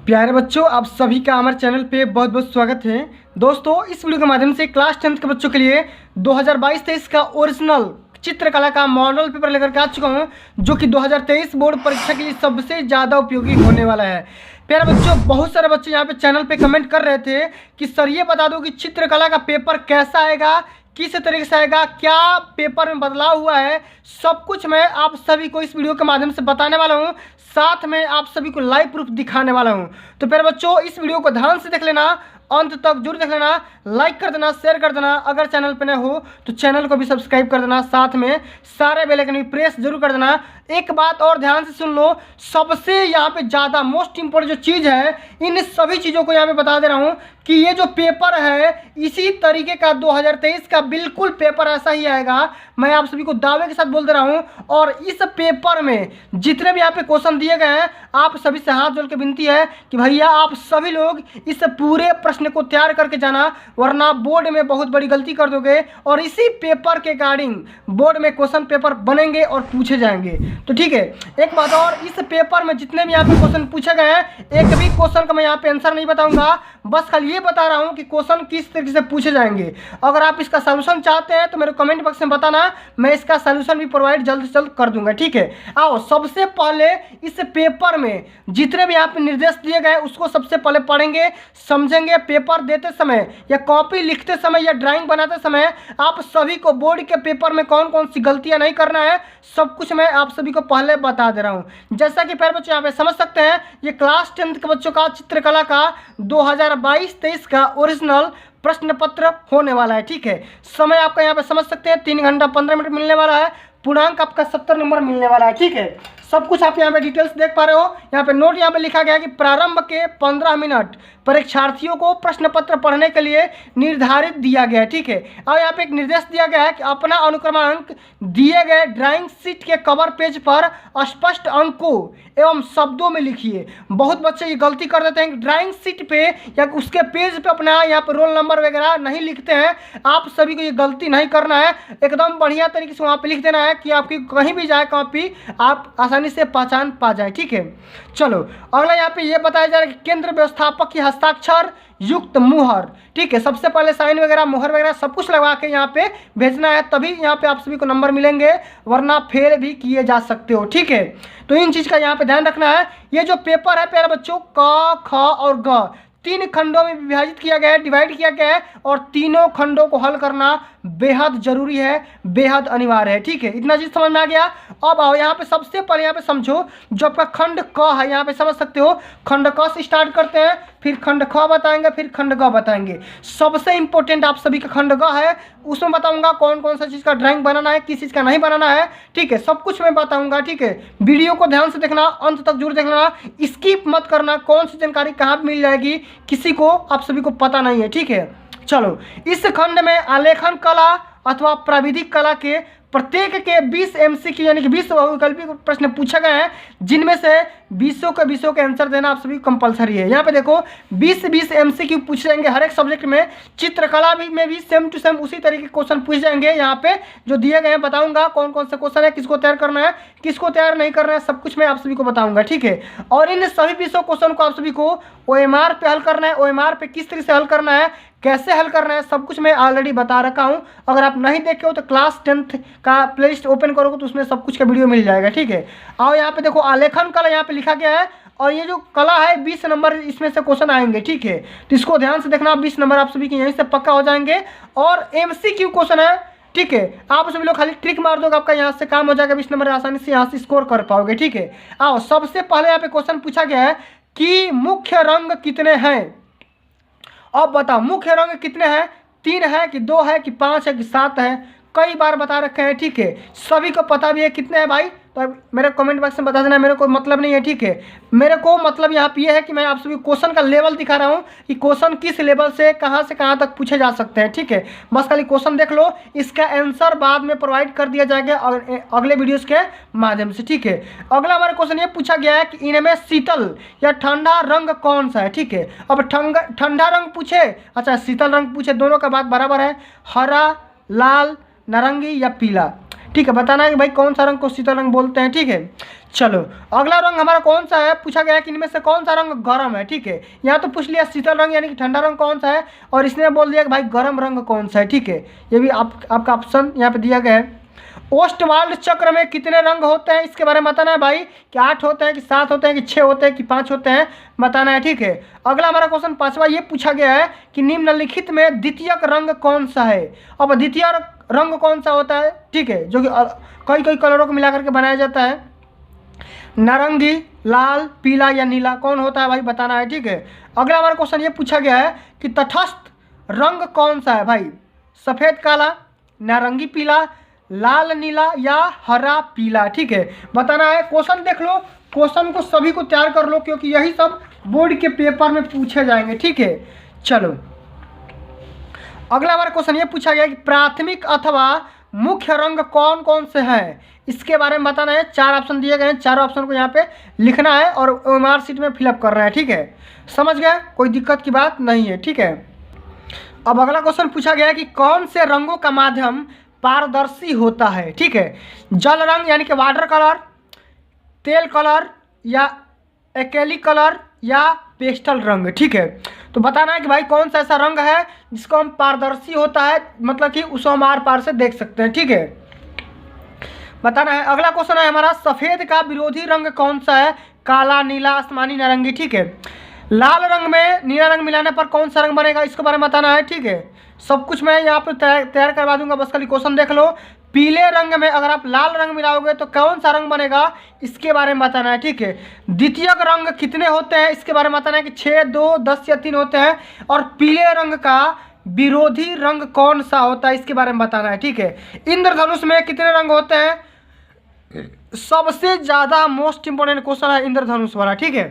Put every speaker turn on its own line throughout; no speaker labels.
प्यारे बच्चों, आप सभी का हमारे चैनल पे बहुत बहुत स्वागत है। दोस्तों, इस वीडियो के माध्यम से क्लास 10th के बच्चों के लिए 2022-23 का ओरिजिनल चित्रकला का मॉडल पेपर लेकर के आ चुका हूँ, जो कि 2023 बोर्ड परीक्षा के लिए सबसे ज़्यादा उपयोगी होने वाला है। प्यारे बच्चों, बहुत सारे बच्चे यहाँ पे चैनल पे कमेंट कर रहे थे कि सर ये बता दो कि चित्रकला का पेपर कैसा आएगा, किस तरीके से आएगा, क्या पेपर में बदलाव हुआ है। सब कुछ मैं आप सभी को इस वीडियो के माध्यम से बताने वाला हूँ, साथ में आप सभी को लाइव प्रूफ दिखाने वाला हूँ। तो प्यारे बच्चों, इस वीडियो को ध्यान से देख लेना, अंत तक जरूर देख लेना, लाइक कर देना, शेयर कर देना। अगर चैनल पे नए हो तो चैनल को भी सब्सक्राइब कर देना, साथ में सारे बेल आइकन भी प्रेस जरूर कर देना। एक बात और ध्यान से सुन लो, सबसे यहाँ पे ज़्यादा मोस्ट इंपॉर्टेंट जो चीज़ है, इन सभी चीज़ों को यहाँ पे बता दे रहा हूँ कि ये जो पेपर है इसी तरीके का 2023 का बिल्कुल पेपर ऐसा ही आएगा। मैं आप सभी को दावे के साथ बोल दे रहा हूँ। और इस पेपर में जितने भी यहाँ पे क्वेश्चन दिए गए हैं, आप सभी से हाथ जोड़ के विनती है कि भैया आप सभी लोग इस पूरे प्रश्न को तैयार करके जाना, वरना बोर्ड में बहुत बड़ी गलती कर दोगे। और इसी पेपर के अकॉर्डिंग बोर्ड में क्वेश्चन पेपर बनेंगे और पूछे जाएंगे। तो ठीक है, एक बात और, इस पेपर में जितने भी यहाँ पे क्वेश्चन पूछे गए हैं, एक भी क्वेश्चन का मैं यहाँ पे आंसर नहीं बताऊंगा, बस खाली ये बता रहा हूँ कि क्वेश्चन किस तरीके से पूछे जाएंगे। अगर आप इसका सलूशन चाहते हैं तो मेरे कमेंट बॉक्स में बताना, मैं इसका सलूशन भी प्रोवाइड जल्द से जल्द कर दूंगा। ठीक है, आओ सबसे पहले इस पेपर में जितने भी यहाँ पे निर्देश दिए गए उसको सबसे पहले पढ़ेंगे, समझेंगे। पेपर देते समय या कॉपी लिखते समय या ड्राइंग बनाते समय आप सभी को बोर्ड के पेपर में कौन कौन सी गलतियां नहीं करना है, सब कुछ मैं आप सभी को पहले बता दे रहा हूं। जैसा कि प्यारे बच्चों यहाँ पे समझ सकते हैं, ये क्लास 10th के बच्चों का चित्रकला का 2022-23 का ओरिजिनल प्रश्न पत्र होने वाला है। ठीक है, समय आपका यहाँ पे समझ सकते हैं 3 घंटा 15 मिनट मिलने वाला है, पूर्णांक आपका 70 नंबर मिलने वाला है। ठीक है, सब कुछ आप यहाँ पे डिटेल्स देख पा रहे हो। यहाँ पे नोट यहाँ पे लिखा गया है कि प्रारंभ के 15 मिनट परीक्षार्थियों को प्रश्न पत्र पढ़ने के लिए निर्धारित दिया गया है। ठीक है, और यहाँ पे एक निर्देश दिया गया है कि अपना अनुक्रमांक दिए गए ड्राइंग शीट के कवर पेज पर स्पष्ट अंकों एवं शब्दों में लिखिए। बहुत बच्चे ये गलती कर देते हैं कि ड्राइंग शीट पे या उसके पेज पे अपना यहाँ पे रोल नंबर वगैरह नहीं लिखते हैं। आप सभी को ये गलती नहीं करना है, एकदम बढ़िया तरीके से वहाँ पे लिख देना है कि आपकी कहीं भी जाए कॉपी आप आसानी से पहचान पा जाए। ठीक है, चलो अगला यहाँ पे ये बताया जा रहा है कि केंद्र व्यवस्थापक की हस्ताक्षर युक्त मुहर। ठीक है, सबसे पहले साइन वगैरह मुहर वगैरह सब कुछ लगा के यहाँ पे भेजना है, तभी यहाँ पे आप सभी को नंबर मिलेंगे, वरना फेल भी किए जा सकते हो। ठीक है, तो इन चीज़ का यहाँ पे ध्यान रखना है। ये जो पेपर है प्यारे बच्चों, क, ख और ग 3 खंडों में विभाजित किया गया है, डिवाइड किया गया है, और तीनों खंडों को हल करना बेहद जरूरी है, बेहद अनिवार्य है। ठीक है, इतना चीज़ समझ में आ गया। अब आओ यहाँ पे सबसे पहले यहाँ पे समझो, जो आपका खंड क है यहाँ पे समझ सकते हो, खंड क से स्टार्ट करते हैं, फिर खंड ख बताएंगे, फिर खंड ग बताएंगे। सबसे इंपॉर्टेंट आप सभी का खंड ग है, उसमें बताऊंगा कौन कौन सा चीज़ का ड्राइंग बनाना है, किस चीज़ का नहीं बनाना है। ठीक है, सब कुछ मैं बताऊंगा। ठीक है, वीडियो को ध्यान से देखना, अंत तक जरूर देखना, स्किप मत करना। कौन सी जानकारी कहाँ मिल जाएगी किसी को आप सभी को पता नहीं है। ठीक है, चलो इस खंड में आलेखन कला अथवा प्राविधिक कला के प्रत्येक के 20 MCQ यानी कि 20 बहुविकल्पी प्रश्न पूछे गए हैं, जिनमें से 20 के आंसर देना आप सभी कंपलसरी है। यहाँ पे देखो 20 MCQ पूछे जाएंगे हर एक सब्जेक्ट में। चित्रकला में भी सेम टू सेम उसी तरीके के क्वेश्चन पूछे जाएंगे। यहाँ पे जो दिए गए हैं बताऊंगा कौन कौन से क्वेश्चन है, किसको तैयार करना है, किसको तैयार नहीं करना है, सब कुछ मैं आप सभी को बताऊंगा। ठीक है, और इन सभी 20 क्वेश्चन को आप सभी को OMR पे हल करना है। OMR पे किस तरह से हल करना है, कैसे हल करना है, सब कुछ मैं ऑलरेडी बता रखा हूँ। अगर आप नहीं देखे हो तो क्लास 10th का प्लेलिस्ट ओपन करोगे तो उसमें सब कुछ का वीडियो मिल जाएगा। ठीक है, और यहाँ पे देखो आलेखन कला यहाँ पे लिखा गया है, और ये जो कला है 20 नंबर इसमें से क्वेश्चन आएंगे। ठीक है, तो इसको ध्यान से देखना, 20 नंबर आप सभी के यहीं से पक्का हो जाएंगे। और MCQ क्वेश्चन है। ठीक है, आप सभी लोग खाली ट्रिक मार दोगे, आपका यहाँ से काम हो जाएगा, 20 नंबर आसानी से यहाँ से स्कोर कर पाओगे। ठीक है, आओ सबसे पहले यहाँ पे क्वेश्चन पूछा गया है कि मुख्य रंग कितने हैं। अब बताओ मुख्य रंग कितने हैं, 3 है कि 2 है कि 5 है कि 7 है, कई बार बता रखे हैं। ठीक है, सभी को पता भी है कितने हैं भाई, तो मेरे कमेंट बॉक्स में बता देना, मेरे को मतलब नहीं है। ठीक है, मेरे को मतलब यहाँ पे ये है कि मैं आप सभी क्वेश्चन का लेवल दिखा रहा हूँ कि क्वेश्चन किस लेवल से कहाँ तक पूछे जा सकते हैं। ठीक है, बस खाली क्वेश्चन देख लो, इसका आंसर बाद में प्रोवाइड कर दिया जाएगा अगले वीडियोस के माध्यम से। ठीक है, अगला हमारा क्वेश्चन ये पूछा गया है कि इनमें शीतल या ठंडा रंग कौन सा है। ठीक है, अब ठंडा रंग पूछे, अच्छा शीतल रंग पूछे, दोनों का बात बराबर है, हरा, लाल, नारंगी या पीला। ठीक है, बताना है कि भाई कौन सा रंग को शीतल रंग बोलते हैं। ठीक है, चलो अगला रंग हमारा कौन सा है, पूछा गया है कि इनमें से कौन सा रंग गर्म है। ठीक है, यहाँ तो पूछ लिया शीतल रंग यानी कि ठंडा रंग कौन सा है, और इसने बोल दिया कि भाई गर्म रंग कौन सा है। ठीक है, ये भी आपका ऑप्शन यहाँ पे दिया गया है। ओस्टवाल्ड चक्र में कितने रंग होते हैं, इसके बारे में बताना है भाई, कि 8 होते हैं कि 7 होते हैं कि 6 होते हैं कि 5 होते हैं, बताना है। ठीक है, अगला हमारा क्वेश्चन 5वां ये पूछा गया है कि निम्नलिखित में द्वितीयक रंग कौन सा है। अब द्वितीय रंग कौन सा होता है, ठीक है, जो कि कई कई कलरों को मिला करके बनाया जाता है, नारंगी, लाल, पीला या नीला, कौन होता है भाई, बताना है। ठीक है, अगला हमारा क्वेश्चन ये पूछा गया है कि तटस्थ रंग कौन सा है भाई, सफ़ेद काला, नारंगी पीला, लाल नीला या हरा पीला। ठीक है, बताना है। क्वेश्चन देख लो, क्वेश्चन को सभी को तैयार कर लो क्योंकि यही सब बोर्ड के पेपर में पूछे जाएंगे। ठीक है, चलो अगला हमारा क्वेश्चन ये पूछा गया कि प्राथमिक अथवा मुख्य रंग कौन कौन से हैं, इसके बारे में बताना है। 4 ऑप्शन दिए गए हैं, चारों ऑप्शन को यहाँ पे लिखना है और ओएमआर शीट में फिलअप करना है। ठीक है, समझ गए, कोई दिक्कत की बात नहीं है। ठीक है, अब अगला क्वेश्चन पूछा गया है कि कौन से रंगों का माध्यम पारदर्शी होता है। ठीक है, जल रंग यानी कि वाटर कलर, तेल कलर या एक्रेलिक कलर या पेस्टल रंग। ठीक है, तो बताना है कि भाई कौन सा ऐसा रंग है जिसको हम पारदर्शी होता है, मतलब कि उसको हम आर पार से देख सकते हैं। ठीक है, बताना है। अगला क्वेश्चन है हमारा सफ़ेद का विरोधी रंग कौन सा है, काला, नीला, आसमानी, नारंगी। ठीक है, लाल रंग में नीला रंग मिलाने पर कौन सा रंग बनेगा, इसके बारे में बताना है। ठीक है, सब कुछ मैं यहाँ पे तैयार करवा दूंगा, बस खाली क्वेश्चन देख लो। पीले रंग में अगर आप लाल रंग मिलाओगे तो कौन सा रंग बनेगा, इसके बारे में बताना है। ठीक है, द्वितीयक रंग कितने होते हैं, इसके बारे में बताना है कि 6, 2, 10 या 3 होते हैं, और पीले रंग का विरोधी रंग कौन सा होता है, इसके बारे में बताना है। ठीक है, इंद्रधनुष में कितने रंग होते हैं, सबसे ज़्यादा मोस्ट इंपोर्टेंट क्वेश्चन है इंद्रधनुष वाला। ठीक है,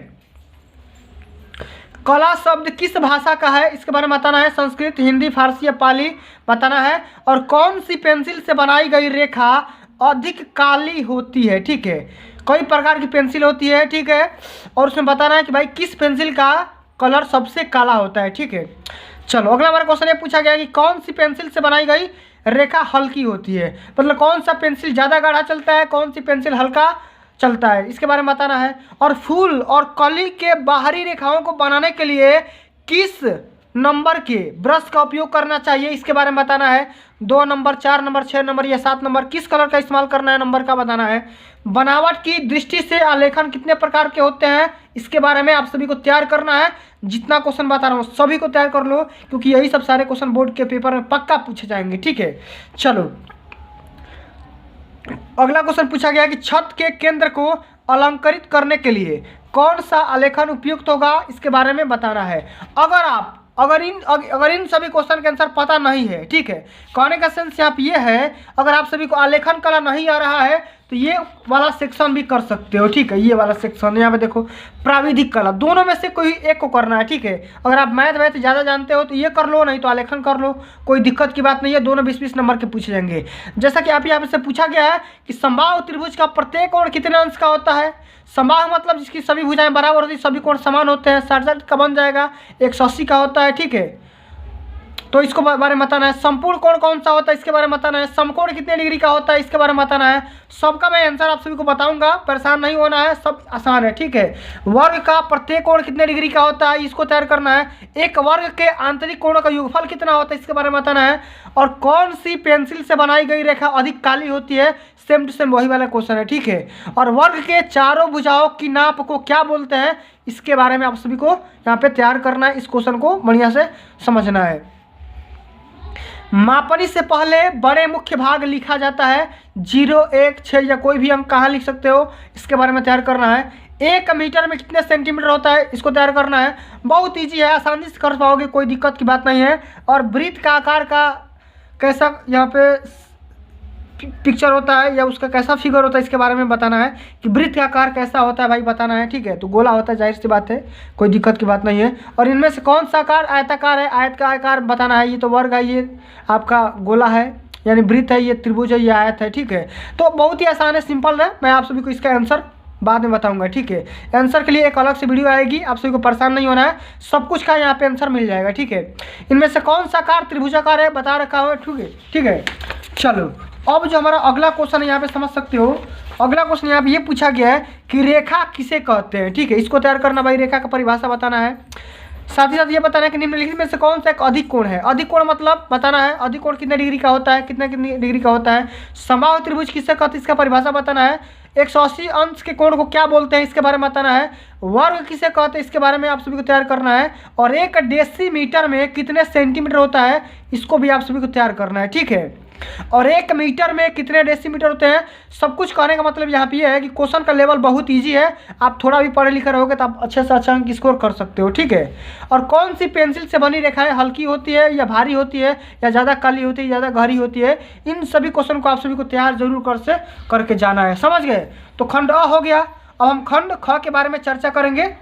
कला शब्द किस भाषा का है, इसके बारे में बताना है। संस्कृत, हिंदी, फारसी या पाली, बताना है। और कौन सी पेंसिल से बनाई गई रेखा अधिक काली होती है। ठीक है, कई प्रकार की पेंसिल होती है। ठीक है, और उसमें बताना है कि भाई किस पेंसिल का कलर सबसे काला होता है। ठीक है, चलो अगला हमारा क्वेश्चन ये पूछा गया कि कौन सी पेंसिल से बनाई गई रेखा हल्की होती है, मतलब कौन सा पेंसिल ज़्यादा गाढ़ा चलता है, कौन सी पेंसिल हल्का चलता है, इसके बारे में बताना है। और फूल और कली के बाहरी रेखाओं को बनाने के लिए किस नंबर के ब्रश का उपयोग करना चाहिए, इसके बारे में बताना है। 2 नंबर, 4 नंबर, 6 नंबर या 7 नंबर, किस कलर का इस्तेमाल करना है, नंबर का बताना है। बनावट की दृष्टि से आलेखन कितने प्रकार के होते हैं, इसके बारे में आप सभी को तैयार करना है। जितना क्वेश्चन बता रहा हूँ सभी को तैयार कर लो क्योंकि यही सब सारे क्वेश्चन बोर्ड के पेपर में पक्का पूछे जाएंगे। ठीक है, चलो अगला क्वेश्चन पूछा गया कि छत के केंद्र को अलंकृत करने के लिए कौन सा आलेखन उपयुक्त होगा, इसके बारे में बताना है। अगर इन सभी क्वेश्चन के आंसर पता नहीं है, ठीक है, कहने का सेंस यहाँ पे ये है, अगर आप सभी को आलेखन कला नहीं आ रहा है तो ये वाला सेक्शन भी कर सकते हो। ठीक है, ये वाला सेक्शन यहाँ पे देखो, प्राविधिक कला, दोनों में से कोई एक को करना है। ठीक है, अगर आप मैथ ज़्यादा जानते हो तो ये कर लो, नहीं तो आलेखन कर लो, कोई दिक्कत की बात नहीं है। दोनों 20-20 नंबर के पूछे जाएंगे। जैसा कि आप यहाँ से पूछा गया है कि समबाहु त्रिभुज का प्रत्येक कोण कितने अंश का होता है। समबाहु मतलब जिसकी सभी भुजाएं बराबर होती, सभी कोण समान होते हैं, 60 का बन जाएगा, 180 का होता है। ठीक है, तो इसको बारे में बताना है। संपूर्ण कोण कौन सा होता है, इसके बारे में बताना है। समकोण कितने डिग्री का होता है, इसके बारे में बताना है। सबका मैं आंसर आप सभी को बताऊंगा, परेशान नहीं होना है, सब आसान है। ठीक है, वर्ग का प्रत्येक कोण कितने डिग्री का होता है, इसको तैयार करना है। एक वर्ग के आंतरिक कोणों का योगफल कितना होता है, इसके बारे में बताना है। और कौन सी पेंसिल से बनाई गई रेखा अधिक काली होती है, सेम टू सेम वही वाला क्वेश्चन है। ठीक है, और वर्ग के चारों भुजाओं की नाप को क्या बोलते हैं, इसके बारे में आप सभी को यहाँ पे तैयार करना है। इस क्वेश्चन को बढ़िया से समझना है। मापनी से पहले बड़े मुख्य भाग लिखा जाता है, 0, 1, 6 या कोई भी अंक कहाँ लिख सकते हो, इसके बारे में तैयार करना है। 1 मीटर में कितने सेंटीमीटर होता है, इसको तैयार करना है। बहुत ईजी है, आसानी से कर पाओगे, कोई दिक्कत की बात नहीं है। और वृत्त का आकार का कैसा यहाँ पे पिक्चर होता है या उसका कैसा फिगर होता है, इसके बारे में बताना है कि वृत्त का आकार कैसा होता है भाई, बताना है। ठीक है, तो गोला होता है, जाहिर सी बात है, कोई दिक्कत की बात नहीं है। और इनमें से कौन सा आकार आयताकार है, आयत का आकार बताना है। ये तो वर्ग है, ये आपका गोला है यानी वृत्त है, ये त्रिभुज है, ये आयत है। ठीक है, तो बहुत ही आसान है, सिंपल है। मैं आप सभी को इसका आंसर बाद में बताऊंगा। ठीक है, आंसर के लिए एक अलग से वीडियो आएगी, आप सभी को परेशान नहीं होना है, सब कुछ का यहाँ पे आंसर मिल जाएगा। ठीक है, इनमें से कौन सा आकार त्रिभुजाकार है बता रखा हुआ है। ठीक है, चलो अब जो हमारा अगला क्वेश्चन है यहाँ पे समझ सकते हो, अगला क्वेश्चन यहाँ पे ये पूछा गया है कि रेखा किसे कहते हैं। ठीक है, इसको तैयार करना भाई, रेखा का परिभाषा बताना है, साथ ही साथ ये बताना है कि निम्नलिखित में से कौन सा एक अधिक कोण है। अधिक कोण मतलब बताना है अधिक कोण कितने डिग्री का होता है, कितने डिग्री का होता है। समबाहु त्रिभुज किससे कहते हैं, इसका परिभाषा बताना है। 180 अंश के कोण को क्या बोलते हैं, इसके बारे में बताना है। वर्ग किसे कहते हैं, इसके बारे में आप सभी को तैयार करना है। और 1 डेसीमीटर में कितने सेंटीमीटर होता है, इसको भी आप सभी को तैयार करना है। ठीक है, और 1 मीटर में कितने डेसीमीटर होते हैं, सब कुछ कहने का मतलब यहाँ पे ये है कि क्वेश्चन का लेवल बहुत इजी है। आप थोड़ा भी पढ़े लिखे रहोगे तो आप अच्छे से अच्छा अंक स्कोर कर सकते हो। ठीक है, और कौन सी पेंसिल से बनी रेखाएं हल्की होती है या भारी होती है, या ज़्यादा काली होती है, ज़्यादा गहरी होती है, इन सभी क्वेश्चन को आप सभी को तैयार जरूर करके जाना है। समझ गए, तो खंड अ हो गया। अब हम खंड ख के बारे में चर्चा करेंगे।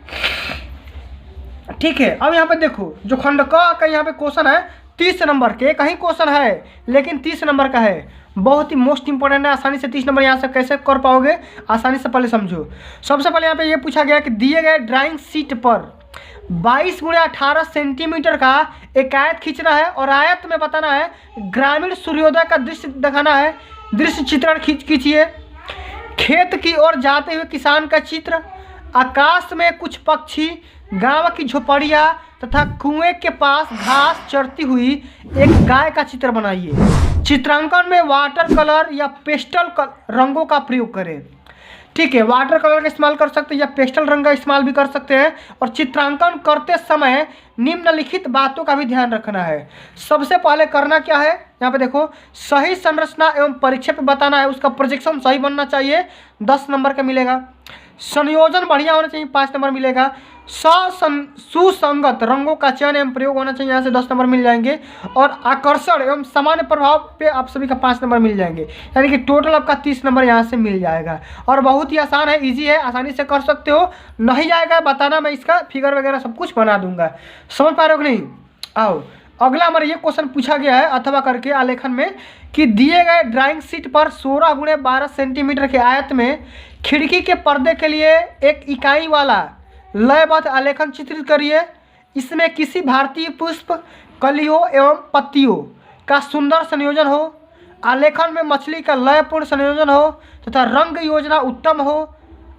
ठीक है, अब यहाँ पे देखो जो खंड क का यहाँ पे क्वेश्चन है 30 नंबर के, एक ही क्वेश्चन है लेकिन 30 नंबर का है, बहुत ही मोस्ट इंपॉर्टेंट है। आसानी से 30 नंबर यहाँ से कैसे कर पाओगे, आसानी से पहले समझो। सबसे पहले यहाँ पे ये पूछा गया कि दिए गए ड्राइंग शीट पर 22x18 सेंटीमीटर का एक आयत खींचना है और आयत में बताना है ग्रामीण सूर्योदय का दृश्य दिखाना है। दृश्य चित्रण कीजिए। खेत की ओर जाते हुए किसान का चित्र, आकाश में कुछ पक्षी, गांव की झोपड़ियाँ तथा कुएं के पास घास चरती हुई एक गाय का चित्र बनाइए। चित्रांकन में वाटर कलर या पेस्टल रंगों का प्रयोग करें। ठीक है, वाटर कलर का इस्तेमाल कर सकते हैं या पेस्टल रंग का इस्तेमाल भी कर सकते हैं। और चित्रांकन करते समय निम्नलिखित बातों का भी ध्यान रखना है। सबसे पहले करना क्या है, यहाँ पे देखो, सही संरचना एवं परीक्षा पे बताना है, उसका प्रोजेक्शन सही बनना चाहिए, 10 नंबर का मिलेगा। संयोजन बढ़िया होना चाहिए, 5 नंबर मिलेगा। सुसंगत रंगों का चयन एवं प्रयोग होना चाहिए, यहाँ से 10 नंबर मिल जाएंगे। और आकर्षण एवं सामान्य प्रभाव पे आप सभी का 5 नंबर मिल जाएंगे, यानी कि टोटल आपका 30 नंबर यहाँ से मिल जाएगा। और बहुत ही आसान है, इजी है, आसानी से कर सकते हो। नहीं जाएगा बताना, मैं इसका फिगर वगैरह सब कुछ बना दूंगा। समझ पा रहे हो कि नहीं। आओ अगला हमारा ये क्वेश्चन पूछा गया है अथवा करके आलेखन में कि दिए गए ड्राइंग शीट पर 16x12 सेंटीमीटर के आयत में खिड़की के पर्दे के लिए एक इकाई वाला लयबद्ध आलेखन चित्रित करिए। इसमें किसी भारतीय पुष्प, कलियों एवं पत्तियों का सुंदर संयोजन हो, आलेखन में मछली का लयपूर्ण संयोजन हो तथा रंग योजना उत्तम हो।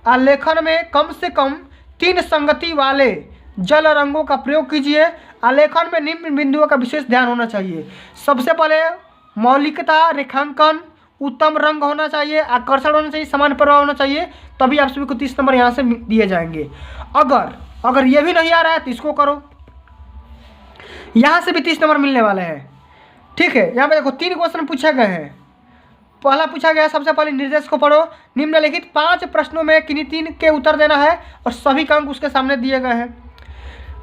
आलेखन में कम से कम 3 संगति वाले जल रंगों का प्रयोग कीजिए। आलेखन में निम्न बिंदुओं का विशेष ध्यान होना चाहिए। सबसे पहले मौलिकता, रेखांकन, उत्तम रंग होना चाहिए, आकर्षण होना चाहिए, समान प्रभाव होना चाहिए, तभी आप सभी को 30 नंबर यहाँ से दिए जाएंगे। अगर ये भी नहीं आ रहा है तो इसको करो, यहाँ से भी 30 नंबर मिलने वाले हैं। ठीक है, यहाँ पे देखो 3 क्वेश्चन पूछे गए हैं। पहला पूछा गया, सबसे पहले निर्देश को पढ़ो। निम्नलिखित 5 प्रश्नों में किन्हीं 3 के उत्तर देना है और सभी का अंक उसके सामने दिए गए हैं।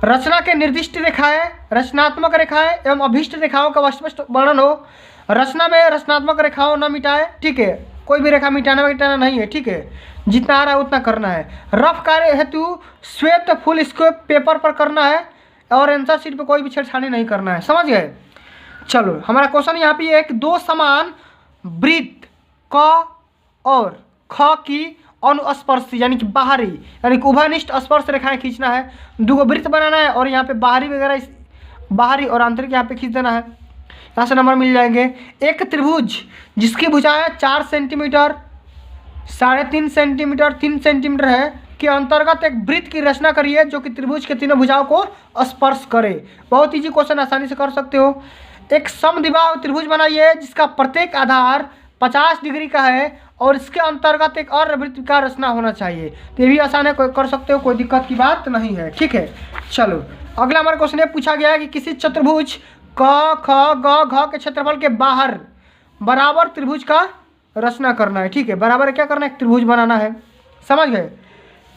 रचना के निर्दिष्ट रेखाएं, रचनात्मक रेखाएं एवं अभिष्ट रेखाओं का स्पष्ट वर्णन हो। रचना में रचनात्मक रेखाओं न मिटाए। ठीक है, कोई भी रेखा मिटाना नहीं है। ठीक है, जितना आ रहा है उतना करना है। रफ कार्य हेतु श्वेत फुल स्केप पेपर पर करना है और आंसर शीट पे कोई भी छेड़छाड़ी नहीं करना है। समझ गए। चलो हमारा क्वेश्चन यहाँ पे एक 2 समान वृत्त क और ख की अनुस्पर्शी यानी कि बाहरी यानी कि उभयनिष्ठ स्पर्श रेखाएं खींचना है। 2 वृत्त बनाना है और यहाँ पे बाहरी वगैरह बाहरी और आंतरिक यहाँ पे खींच देना है। यहाँ से नंबर मिल जाएंगे। एक त्रिभुज जिसकी भुजाएं 4 सेंटीमीटर, 3.5 सेंटीमीटर, 3 सेंटीमीटर है के अंतर्गत एक वृत्त की रचना करिए जो कि त्रिभुज के तीनों भुजाओं को स्पर्श करे। बहुत इजी क्वेश्चन, आसानी से कर सकते हो। एक समद्विबाहु त्रिभुज बनाइए जिसका प्रत्येक आधार 50 डिग्री का है और इसके अंतर्गत एक और वृत्त का रचना होना चाहिए। तो ये भी आसान है, कर सकते हो, कोई दिक्कत की बात नहीं है। ठीक है, चलो अगला हमारा क्वेश्चन ये पूछा गया है कि किसी चतुर्भुज क ख ग घ के क्षेत्रफल के बाहर बराबर त्रिभुज का रचना करना है। ठीक है, बराबर क्या करना है, एक त्रिभुज बनाना है। समझ गए।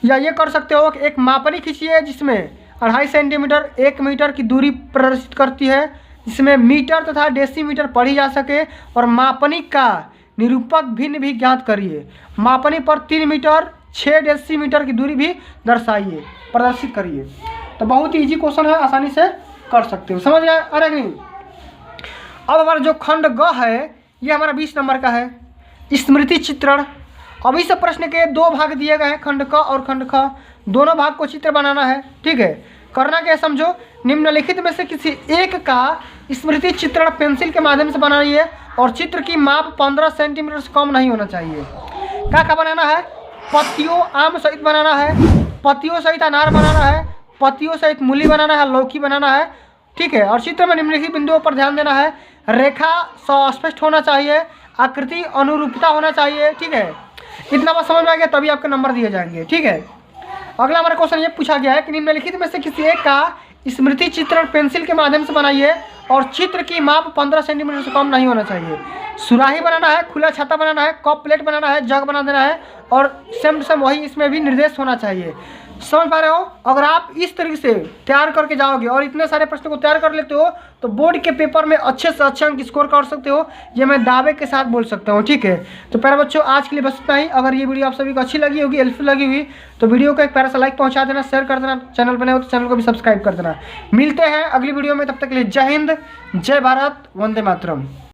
या ये कर सकते हो कि एक मापनी खींचिए जिसमें 2.5 सेंटीमीटर 1 मीटर की दूरी प्रदर्शित करती है, जिसमें मीटर तथा डेसीमीटर पढ़ी जा सके और मापनी का निरूपक भिन्न भी ज्ञात करिए। मापनी पर 3 मीटर 6 डेसीमीटर की दूरी भी दर्शाइए, प्रदर्शित करिए। तो बहुत ही ईजी क्वेश्चन है, आसानी से कर सकते हो। समझ गए। अरे नहीं, अब हमारा जो खंड ग है ये हमारा 20 नंबर का है, स्मृति चित्रण। अभी से प्रश्न के 2 भाग दिए गए हैं, खंड क और खंड ख, दोनों भाग को चित्र बनाना है। ठीक है, करना क्या समझो। निम्नलिखित में से किसी एक का स्मृति चित्रण पेंसिल के माध्यम से बनाइए और चित्र की माप 15 सेंटीमीटर से कम नहीं होना चाहिए। क्या बनाना है? पत्तियों आम सहित बनाना है, पत्तियों सहित अनार बनाना है, पत्तियों सहित मूली बनाना है, लौकी बनाना है। ठीक है। और चित्र में निम्नलिखित बिंदुओं पर ध्यान देना है। रेखा स्पष्ट होना चाहिए, आकृति अनुरूपता होना चाहिए। ठीक है। इतना बात समझ में आ गया, तभी आपके नंबर दिए जाएंगे। ठीक है। अगला हमारा क्वेश्चन ये पूछा गया है कि निम्नलिखित में से किसी एक का स्मृति चित्रण पेंसिल के माध्यम से बनाइए और चित्र की माप 15 सेंटीमीटर से कम नहीं होना चाहिए। सुराही बनाना है, खुला छाता बनाना है, कप प्लेट बनाना है, जग बना देना है और सेम टू सेम वही इसमें भी निर्देश होना चाहिए। समझ पा रहे हो? अगर आप इस तरीके से तैयार करके जाओगे और इतने सारे प्रश्नों को तैयार कर लेते हो तो बोर्ड के पेपर में अच्छे से अच्छे अंक स्कोर कर सकते हो, ये मैं दावे के साथ बोल सकता हूँ। ठीक है। तो प्यारे बच्चों, आज के लिए बस इतना ही। अगर ये वीडियो आप सभी को अच्छी लगी होगी, हेल्पफुल लगी हुई, तो वीडियो को एक प्यारा सा लाइक पहुंचा देना, शेयर कर देना, चैनल बने हो तो चैनल को भी सब्सक्राइब कर देना। मिलते हैं अगली वीडियो में, तब तक के लिए जय हिंद, जय भारत, वंदे मातरम।